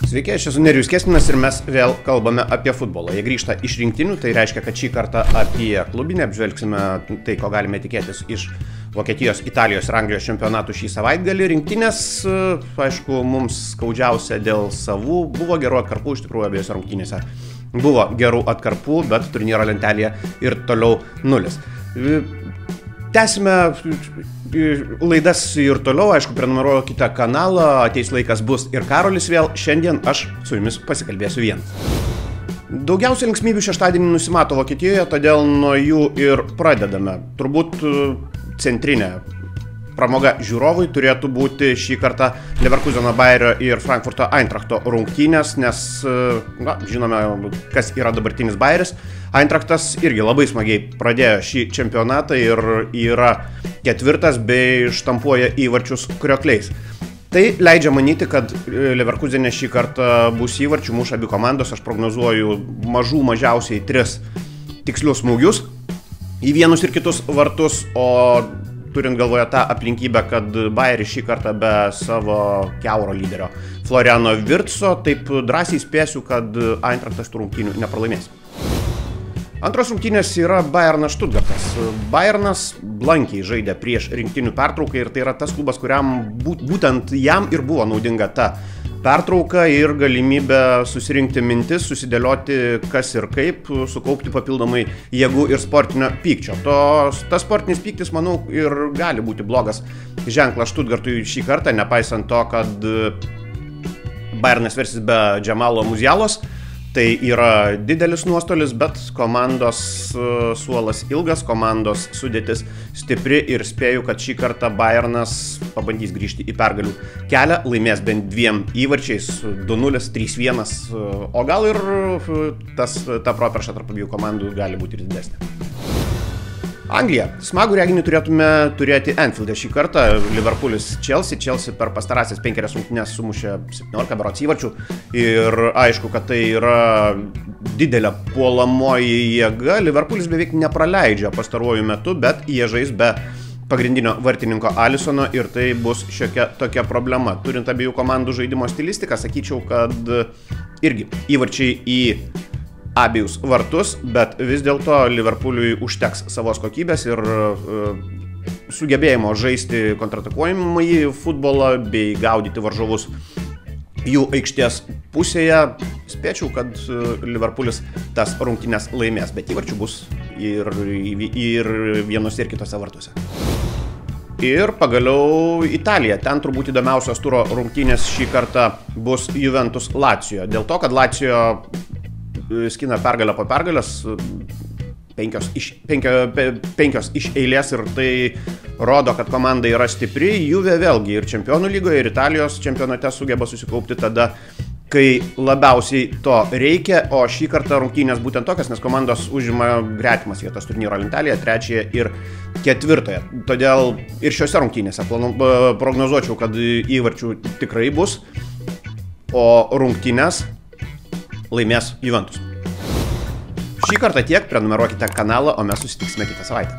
Sveiki, aš esu Nerijus Kestinas ir mes vėl kalbame apie futbolą. Jie grįžta iš rinktinių, tai reiškia, kad šį kartą apie klubinę apžvelgsime tai, ko galime tikėtis iš Vokietijos, Italijos ir Anglijos čempionatų šį savaitgalį. Rinktinės, aišku, mums skaudžiausia dėl savų. Buvo gerų atkarpų, iš tikrųjų, abiejose rungtynėse. Buvo gerų atkarpų, bet turnyro lentelėje ir toliau nulis. Tęsime laidas ir toliau, aišku, prenumeruokite kanalą, ateis laikas bus ir Karolis vėl. Šiandien aš su jumis pasikalbėsiu vienas. Daugiausiai linksmybių šeštadienį nusimato Vokietijoje, todėl nuo jų ir pradedame. Turbūt centrinė pramoga žiūrovui turėtų būti šį kartą Leverkuseno Bayerio ir Frankfurto Eintrachto rungtynės, nes, žinome, kas yra dabartinis Bayeris. Eintrachtas irgi labai smagiai pradėjo šį čempionatą ir yra ketvirtas bei štampuoja įvarčius kriokliais. Tai leidžia manyti, kad Leverkusene šį kartą bus įvarčių, muša abi komandos, aš prognozuoju mažiausiai 3 tikslius smūgius į vienus ir kitus vartus, o turint galvoje tą aplinkybę, kad Bayeris šį kartą be savo kiauro lyderio Floriano Wirtzo, taip drąsiai spėsiu, kad Eintrachtas tų rungtynių nepralaimės. Antros rungtynės yra Bayernas Stuttgartas. Bayernas blankiai žaidė prieš rinktinių pertrauką ir tai yra tas klubas, kuriam būtent jam ir buvo naudinga ta pertrauka ir galimybė susirinkti mintis, susidėlioti kas ir kaip, sukaupti papildomai jėgų ir sportinio pykčio. Tas sportinis pyktis, manau, ir gali būti blogas ženklas Stuttgartui šį kartą, nepaisant to, kad Bayernas versis be Džamalo Muzialos. Tai yra didelis nuostolis, bet komandos suolas ilgas, komandos sudėtis stipri ir spėju, kad šį kartą Bayernas pabandys grįžti į pergalių kelią, laimės bent 2 įvarčiais, 2-0, 3-1, o gal ir ta properša tarp abiejų komandų gali būti ir didesnė. Anglija. Smagų reginį turėtume turėti Anfielde šį kartą. Liverpoolis Chelsea per pastarąsias 5 rungtynes sumušė 17 berods įvarčių. Ir aišku, kad tai yra didelė puolamoji jėga. Liverpoolis beveik nepraleidžia pastaruoju metu, bet jie žais be pagrindinio vartininko Alisono ir tai bus šiokia tokia problema. Turint abiejų komandų žaidimo stilistiką, sakyčiau, kad irgi įvarčiai į abiejus vartus, bet vis dėlto Liverpooliui užteks savos kokybės ir sugebėjimo žaisti kontratakuojamąjį futbolą bei gaudyti varžovus jų aikštės pusėje. Spėčiau, kad Liverpoolis tas rungtynes laimės, bet įvarčių bus ir vienose ir kitose vartuose. Ir pagaliau Italija. Ten turbūt įdomiausios turo rungtynės šį kartą bus Juventus Lazio. Dėl to, kad Lazio skina pergalę po pergalės, 5 iš eilės ir tai rodo, kad komanda yra stipri. Juve vėlgi ir Čempionų lygoje, ir Italijos čempionate sugeba susikaupti tada, kai labiausiai to reikia, o šį kartą rungtynės būtent tokias, nes komandos užima gretimas vietas turnyro lentelėje, 3 ir 4. Todėl ir šiose rungtynėse prognozuočiau, kad įvarčių tikrai bus, o rungtynės laimės Juventus. Šį kartą tiek, prenumeruokite kanalą, o mes susitiksime kitą savaitę.